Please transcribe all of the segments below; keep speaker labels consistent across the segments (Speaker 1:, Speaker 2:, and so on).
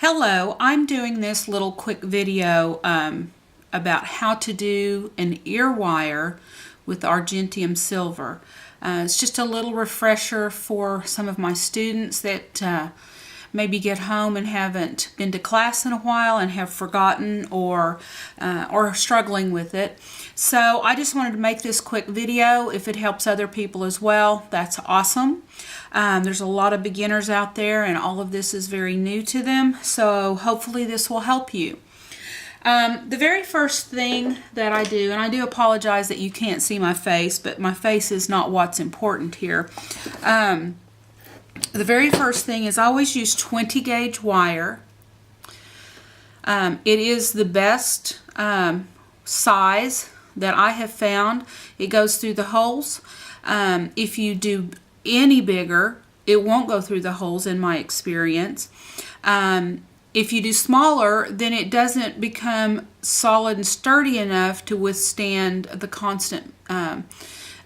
Speaker 1: Hello, I'm doing this little quick video about how to do an ear wire with Argentium silver. It's just a little refresher for some of my students that maybe get home and haven't been to class in a while and have forgotten or are struggling with it. So I just wanted to make this quick video. If it helps other people as well, that's awesome. There's a lot of beginners out there and all of this is very new to them, so hopefully this will help you. The very first thing that I do, and I do apologize that you can't see my face, but my face is not what's important here. The very first thing is I always use 20 gauge wire. It is the best size that I have found. It goes through the holes. If you do any bigger, it won't go through the holes in my experience. If you do smaller, then it doesn't become solid and sturdy enough to withstand the constant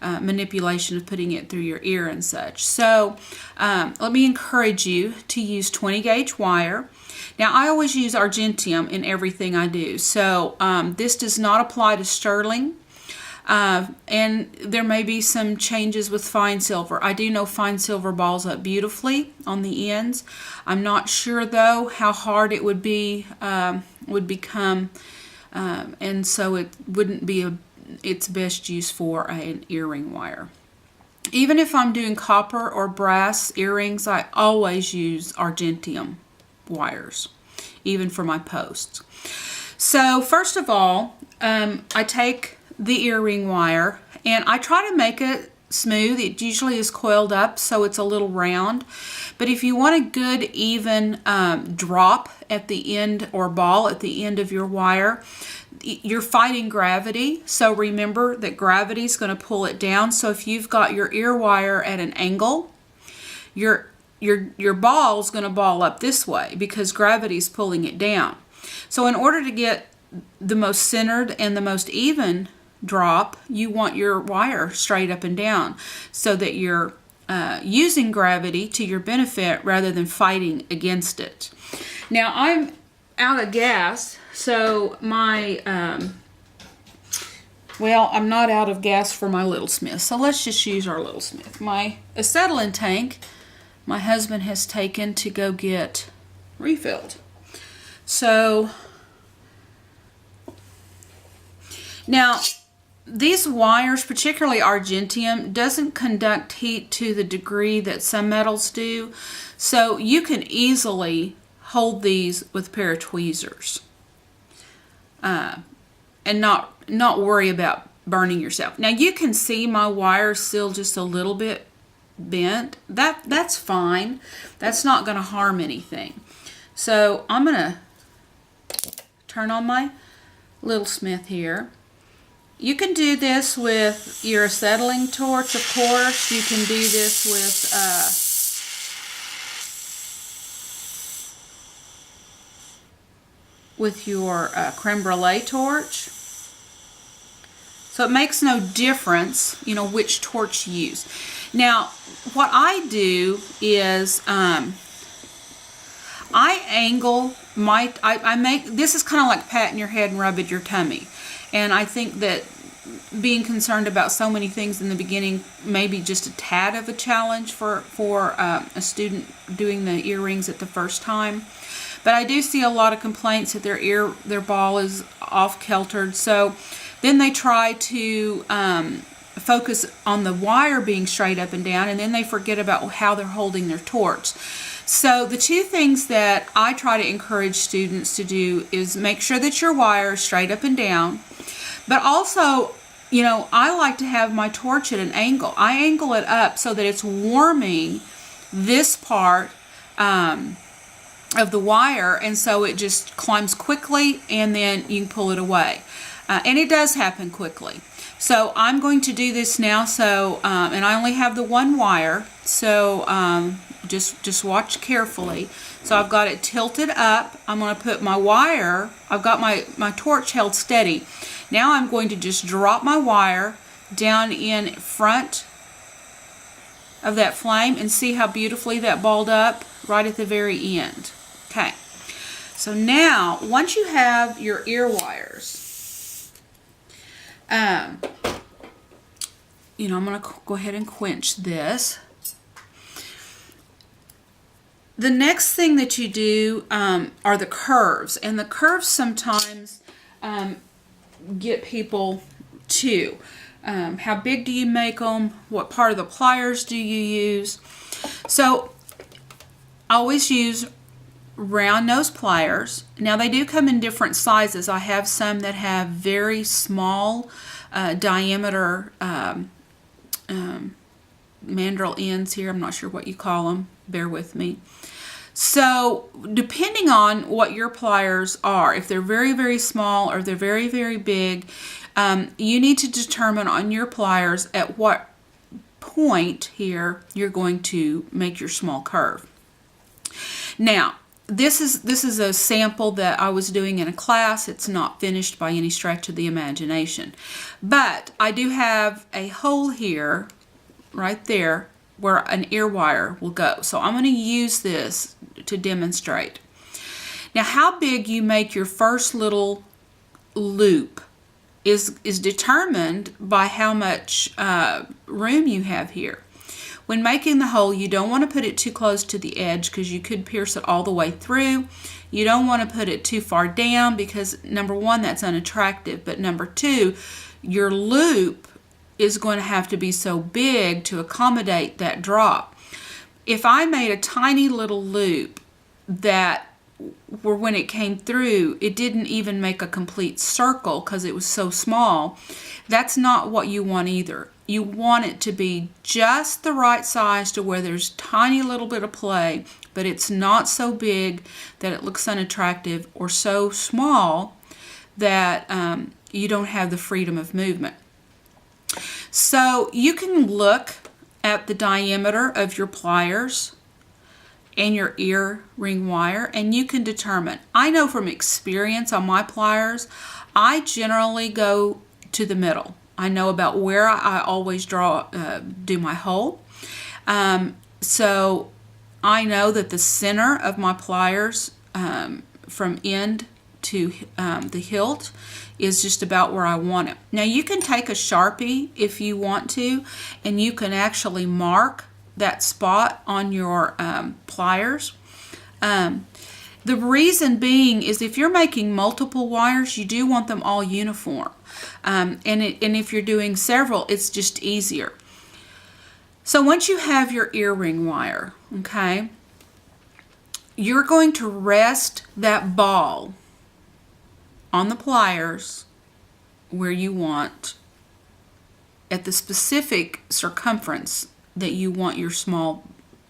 Speaker 1: manipulation of putting it through your ear and such. So let me encourage you to use 20 gauge wire. Now I always use Argentium in everything I do, so this does not apply to sterling. And there may be some changes with fine silver. I do know fine silver balls up beautifully on the ends. I'm not sure though how hard it would become, and so it wouldn't be its best use for an earring wire. Even if I'm doing copper or brass earrings, I always use Argentium wires, even for my posts. So first of all, I take the earring wire and I try to make it smooth. It usually is coiled up so it's a little round, but if you want a good even drop at the end or ball at the end of your wire, you're fighting gravity, so remember that gravity is going to pull it down. So if you've got your ear wire at an angle, your ball is going to ball up this way because gravity is pulling it down. So in order to get the most centered and the most even drop, you want your wire straight up and down so that you're using gravity to your benefit rather than fighting against it. Now I'm out of gas, so my well, I'm not out of gas for my Little Smith, so let's just use our Little Smith. My acetylene tank my husband has taken to go get refilled. So now these wires, particularly Argentium, doesn't conduct heat to the degree that some metals do, so you can easily hold these with a pair of tweezers and not worry about burning yourself. Now you can see my wire still just a little bit bent. That's fine. That's not going to harm anything. So I'm going to turn on my Little Smith here. You can do this with your acetylene torch, of course. You can do this with your creme brulee torch. So it makes no difference, you know, which torch you use. Now, what I do is I angle my, I make, this is kind of like patting your head and rubbing your tummy. And I think that being concerned about so many things in the beginning may be just a tad of a challenge for a student doing the earrings at the first time. But I do see a lot of complaints that their ball is off-kiltered. So then they try to focus on the wire being straight up and down, and then they forget about how they're holding their torch. So the two things that I try to encourage students to do is make sure that your wire is straight up and down, but also, you know, I like to have my torch at an angle. I angle it up so that it's warming this part of the wire, and so it just climbs quickly and then you can pull it away. And it does happen quickly. So I'm going to do this now, so and I only have the one wire, so just watch carefully. So I've got it tilted up. I'm going to put my wire, I've got my torch held steady. Now I'm going to just drop my wire down in front of that flame and see how beautifully that balled up right at the very end. Okay, So now, once you have your ear wires, you know, I'm going to go ahead and quench this. The next thing that you do are the curves, and the curves sometimes get people too. How big do you make them? What part of the pliers do you use? So I always use round nose pliers. Now they do come in different sizes. I have some that have very small diameter mandrel ends here. I'm not sure what you call them. Bear with me. So depending on what your pliers are, if they're very, very small or they're very, very big, you need to determine on your pliers at what point here you're going to make your small curve. Now, this is a sample that I was doing in a class. It's not finished by any stretch of the imagination. But I do have a hole here, right there, where an ear wire will go. So I'm going to use this to demonstrate. Now, how big you make your first little loop is determined by how much room you have here. When making the hole, you don't want to put it too close to the edge because you could pierce it all the way through. You don't want to put it too far down because, number one, that's unattractive. But number two, your loop is going to have to be so big to accommodate that drop. If I made a tiny little loop that where when it came through, it didn't even make a complete circle because it was so small, that's not what you want either. You want it to be just the right size to where there's tiny little bit of play, but it's not so big that it looks unattractive or so small that you don't have the freedom of movement. So you can look at the diameter of your pliers and your ear ring wire, and you can determine. I know from experience on my pliers, I generally go to the middle. I know about where I always do my hole. So I know that the center of my pliers from end to the hilt is just about where I want it. Now you can take a Sharpie if you want to, and you can actually mark that spot on your pliers. The reason being is if you're making multiple wires, you do want them all uniform. And if you're doing several, it's just easier. So once you have your ear ring wire, okay, you're going to rest that ball on the pliers where you want at the specific circumference that you want your small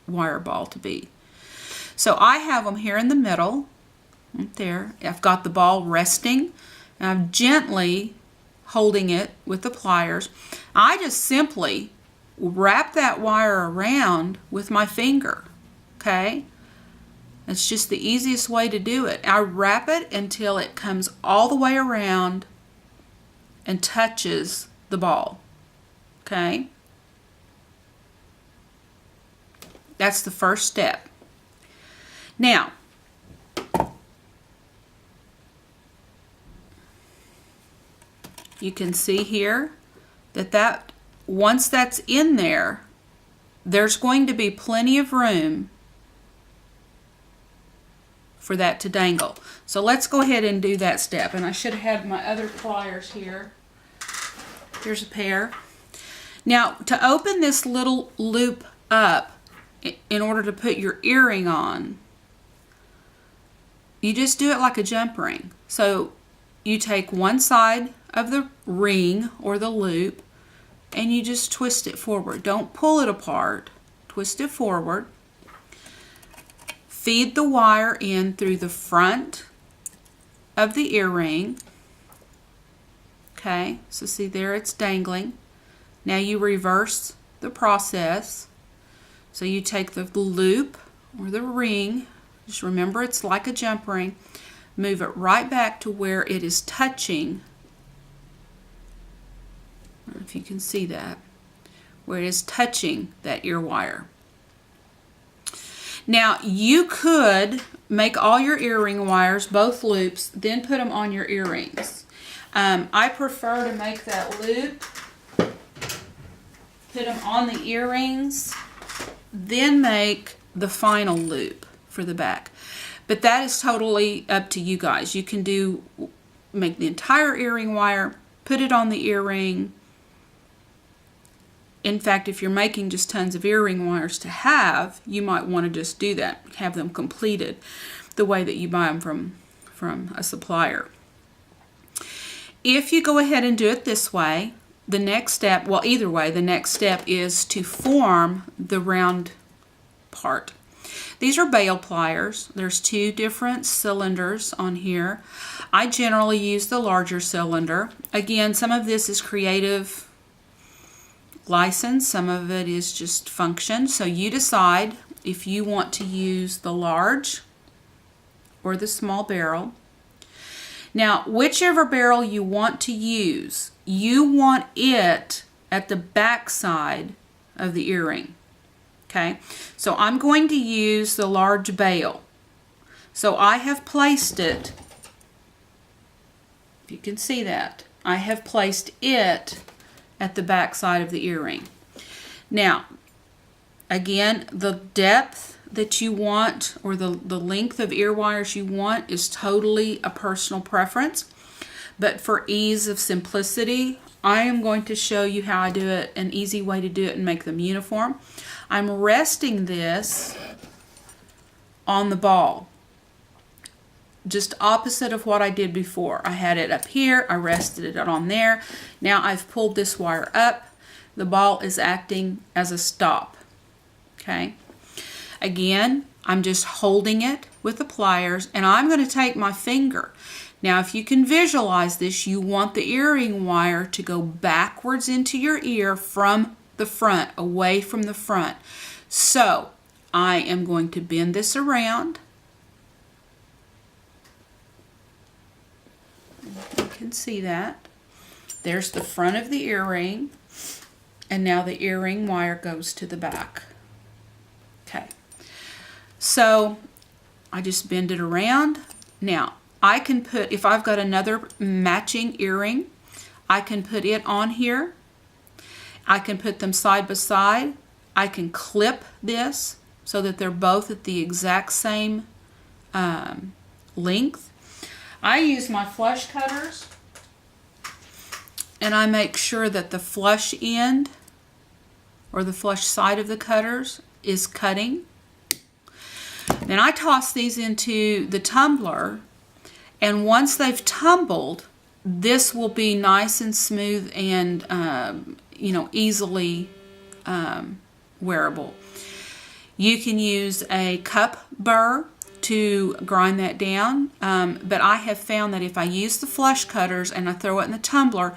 Speaker 1: wire ball to be. So I have them here in the middle, right there. I've got the ball resting, and I'm gently holding it with the pliers. I just simply wrap that wire around with my finger, okay? That's just the easiest way to do it. I wrap it until it comes all the way around and touches the ball, okay? That's the first step. Now, you can see here that once that's in there, there's going to be plenty of room for that to dangle. So let's go ahead and do that step. And I should have had my other pliers here. Here's a pair. Now, to open this little loop up in order to put your earring on, you just do it like a jump ring. So you take one side of the ring or the loop and you just twist it forward. Don't pull it apart. Twist it forward. Feed the wire in through the front of the earring. Okay, so see there it's dangling. Now you reverse the process. So you take the loop or the ring, just remember it's like a jump ring, move it right back to where it is touching. I don't know if you can see that, where it is touching that ear wire. Now you could make all your earring wires, both loops, then put them on your earrings. I prefer to make that loop, put them on the earrings, then make the final loop for the back. But that is totally up to you guys. You can make the entire earring wire, put it on the earring. In fact, if you're making just tons of earring wires to have, you might want to just do that, have them completed the way that you buy them from a supplier. If you go ahead and do it this way, the next step, well, either way, the next step is to form the round part. These are bail pliers. There's 2 different cylinders on here. I generally use the larger cylinder. Again, some of this is creative license, some of it is just function. So you decide if you want to use the large or the small barrel. Now, whichever barrel you want to use, you want it at the back side of the earring. Okay, so I'm going to use the large bail. So I have placed it, if you can see that, I have placed it at the back side of the earring. Now, again, the depth that you want, or the length of ear wires you want, is totally a personal preference. But for ease of simplicity, I am going to show you how I do it, an easy way to do it and make them uniform. I'm resting this on the ball, just opposite of what I did before. I had it up here, I rested it on there. Now I've pulled this wire up. The ball is acting as a stop. Okay. Again, I'm just holding it with the pliers, and I'm going to take my finger. Now, if you can visualize this, you want the earring wire to go backwards into your ear from the front, away from the front. So I am going to bend this around. You can see that. There's the front of the earring, and now the earring wire goes to the back. Okay, so I just bend it around. Now I can put, if I've got another matching earring, I can put it on here. I can put them side by side. I can clip this so that they're both at the exact same length. I use my flush cutters, and I make sure that the flush end or the flush side of the cutters is cutting. Then I toss these into the tumbler, and once they've tumbled, this will be nice and smooth and easily wearable. You can use a cup burr to grind that down, but I have found that if I use the flush cutters and I throw it in the tumbler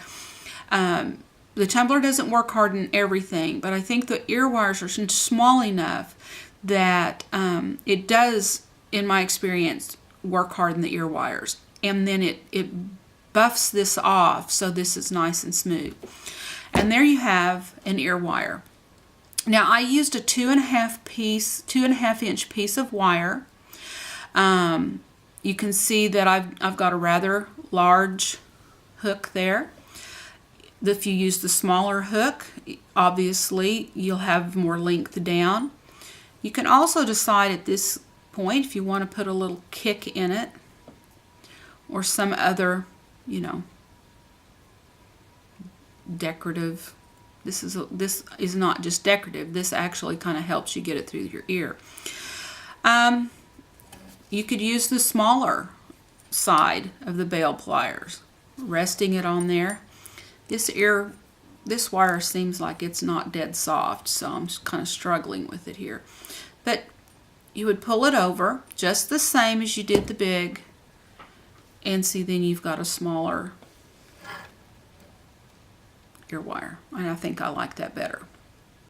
Speaker 1: doesn't work hard in everything, but I think the ear wires are small enough that it does, in my experience, work hard in the ear wires, and then it buffs this off so this is nice and smooth. And there you have an ear wire. Now I used a 2.5 inch piece of wire. You can see that I've got a rather large hook there. If you use the smaller hook, obviously you'll have more length down. You can also decide at this point if you want to put a little kick in it or some other, decorative. This is not just decorative. This actually kind of helps you get it through your ear. You could use the smaller side of the bail pliers, resting it on there. This wire seems like it's not dead soft, so I'm kind of struggling with it here. But you would pull it over just the same as you did the big, and see, then you've got a smaller ear wire, and I think I like that better.